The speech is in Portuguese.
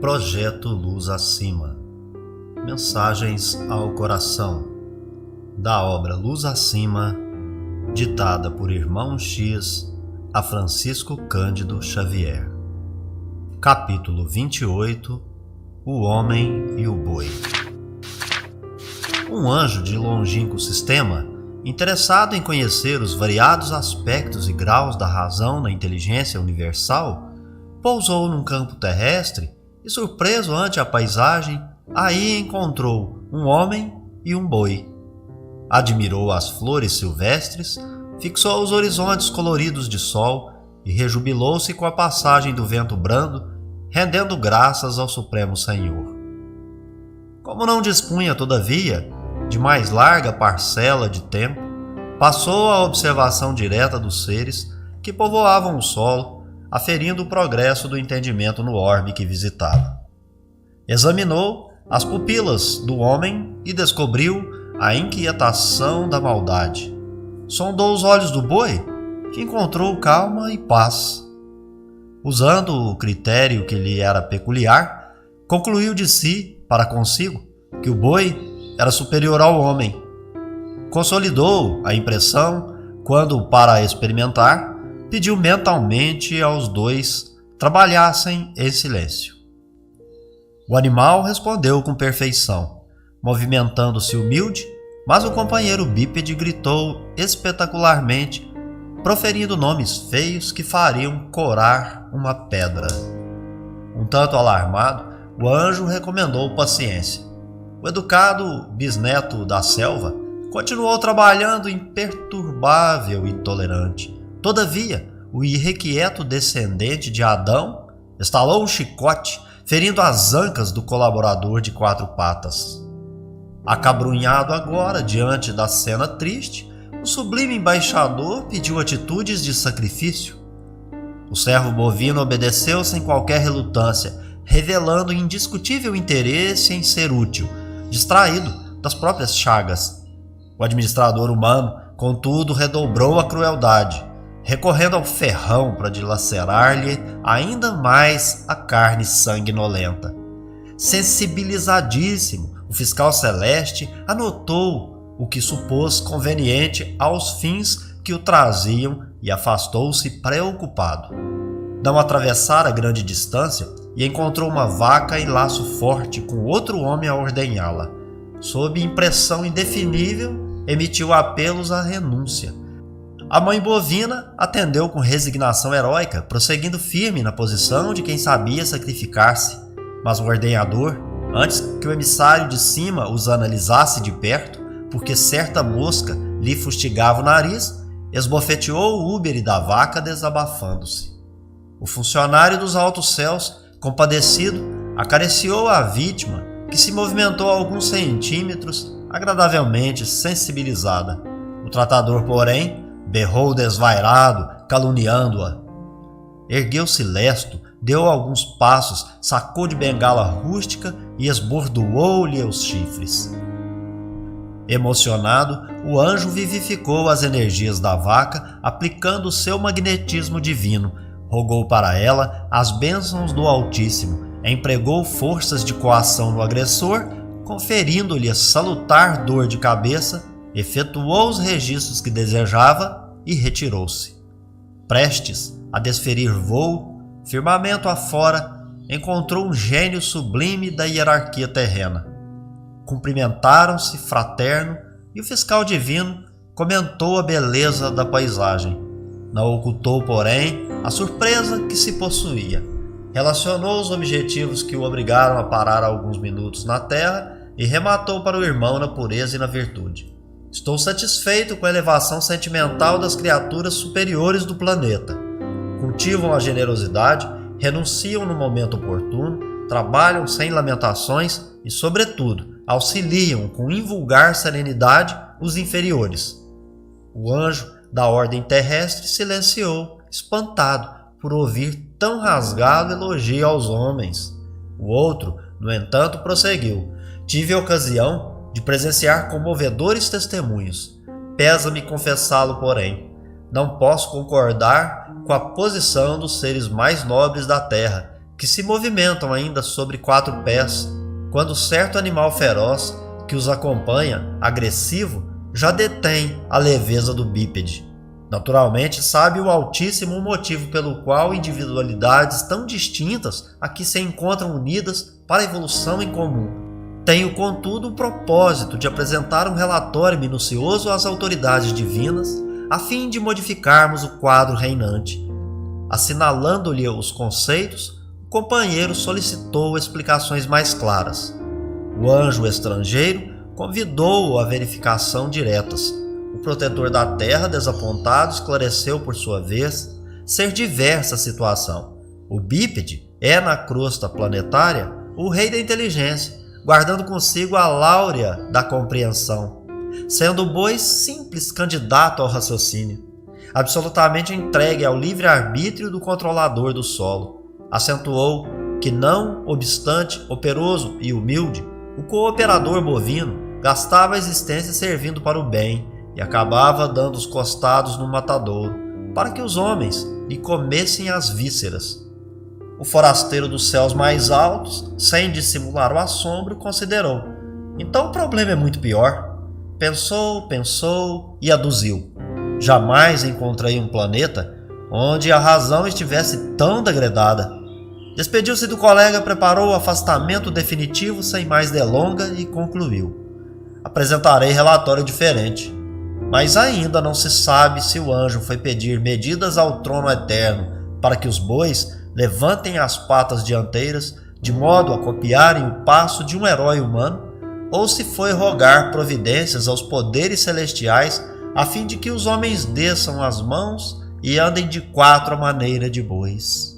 Projeto Luz Acima. Mensagens ao coração. Da obra Luz Acima, ditada por Irmão X a Francisco Cândido Xavier. Capítulo 28. O Homem e o Boi. Um anjo de longínquo sistema, interessado em conhecer os variados aspectos e graus da razão na inteligência universal, pousou num campo terrestre e, surpreso ante a paisagem, aí encontrou um homem e um boi. Admirou as flores silvestres, fixou os horizontes coloridos de sol e rejubilou-se com a passagem do vento brando, rendendo graças ao Supremo Senhor. Como não dispunha, todavia, de mais larga parcela de tempo, passou à observação direta dos seres que povoavam o solo, aferindo o progresso do entendimento no orbe que visitava. Examinou as pupilas do homem e descobriu a inquietação da maldade. Sondou os olhos do boi, que encontrou calma e paz. Usando o critério que lhe era peculiar, concluiu de si, para consigo, que o boi era superior ao homem. Consolidou a impressão quando, para experimentar, pediu mentalmente aos dois trabalhassem em silêncio. O animal respondeu com perfeição, movimentando-se humilde, mas o companheiro bípede gritou espetacularmente, proferindo nomes feios que fariam corar uma pedra. Um tanto alarmado, o anjo recomendou paciência. O educado bisneto da selva continuou trabalhando imperturbável e tolerante. Todavia, o irrequieto descendente de Adão estalou um chicote, ferindo as ancas do colaborador de quatro patas. Acabrunhado agora diante da cena triste, o sublime embaixador pediu atitudes de sacrifício. O servo bovino obedeceu sem qualquer relutância, revelando indiscutível interesse em ser útil, distraído das próprias chagas. O administrador humano, contudo, redobrou a crueldade, recorrendo ao ferrão para dilacerar-lhe ainda mais a carne sanguinolenta. Sensibilizadíssimo, o fiscal celeste anotou o que supôs conveniente aos fins que o traziam e afastou-se preocupado. Não atravessara grande distância e encontrou uma vaca em laço forte com outro homem a ordenhá-la. Sob impressão indefinível, emitiu apelos à renúncia. A mãe bovina atendeu com resignação heróica, prosseguindo firme na posição de quem sabia sacrificar-se. Mas o ordenhador, antes que o emissário de cima os analisasse de perto, porque certa mosca lhe fustigava o nariz, esbofeteou o úbere da vaca desabafando-se. O funcionário dos altos céus, compadecido, acariciou a vítima, que se movimentou alguns centímetros, agradavelmente sensibilizada. O tratador, porém, berrou desvairado, caluniando-a. Ergueu-se lesto, deu alguns passos, sacou de bengala rústica e esbordoou-lhe os chifres. Emocionado, o anjo vivificou as energias da vaca, aplicando o seu magnetismo divino, rogou para ela as bênçãos do Altíssimo, empregou forças de coação no agressor, conferindo-lhe a salutar dor de cabeça, efetuou os registros que desejava e retirou-se. Prestes a desferir voo, firmamento afora, encontrou um gênio sublime da hierarquia terrena. Cumprimentaram-se fraterno e o fiscal divino comentou a beleza da paisagem. Não ocultou, porém, a surpresa que se possuía. Relacionou os objetivos que o obrigaram a parar alguns minutos na terra e rematou para o irmão na pureza e na virtude. Estou satisfeito com a elevação sentimental das criaturas superiores do planeta. Cultivam a generosidade, renunciam no momento oportuno, trabalham sem lamentações e, sobretudo, auxiliam com invulgar serenidade os inferiores. O anjo da ordem terrestre silenciou, espantado por ouvir tão rasgado elogio aos homens. O outro, no entanto, prosseguiu. Tive a ocasião de presenciar comovedores testemunhos. Pesa-me confessá-lo, porém. Não posso concordar com a posição dos seres mais nobres da terra, que se movimentam ainda sobre 4 pés, quando certo animal feroz que os acompanha, agressivo, já detém a leveza do bípede. Naturalmente, sabe o altíssimo motivo pelo qual individualidades tão distintas aqui se encontram unidas para a evolução em comum. Tenho, contudo, o propósito de apresentar um relatório minucioso às autoridades divinas, a fim de modificarmos o quadro reinante. Assinalando-lhe os conceitos, o companheiro solicitou explicações mais claras. O anjo estrangeiro convidou-o a verificação diretas. O protetor da terra, desapontado, esclareceu por sua vez ser diversa a situação. O bípede é, na crosta planetária, o rei da inteligência, guardando consigo a láurea da compreensão, sendo o boi simples candidato ao raciocínio, absolutamente entregue ao livre-arbítrio do controlador do solo. Acentuou que, não obstante operoso e humilde, o cooperador bovino gastava a existência servindo para o bem e acabava dando os costados no matadouro para que os homens lhe comessem as vísceras. O forasteiro dos céus mais altos, sem dissimular o assombro, considerou: então o problema é muito pior. Pensou e aduziu: jamais encontrei um planeta onde a razão estivesse tão degradada. Despediu-se do colega, preparou o afastamento definitivo sem mais delonga e concluiu: apresentarei relatório diferente. Mas ainda não se sabe se o anjo foi pedir medidas ao trono eterno para que os bois levantem as patas dianteiras de modo a copiarem o passo de um herói humano, ou se foi rogar providências aos poderes celestiais a fim de que os homens desçam as mãos e andem de 4 à maneira de bois.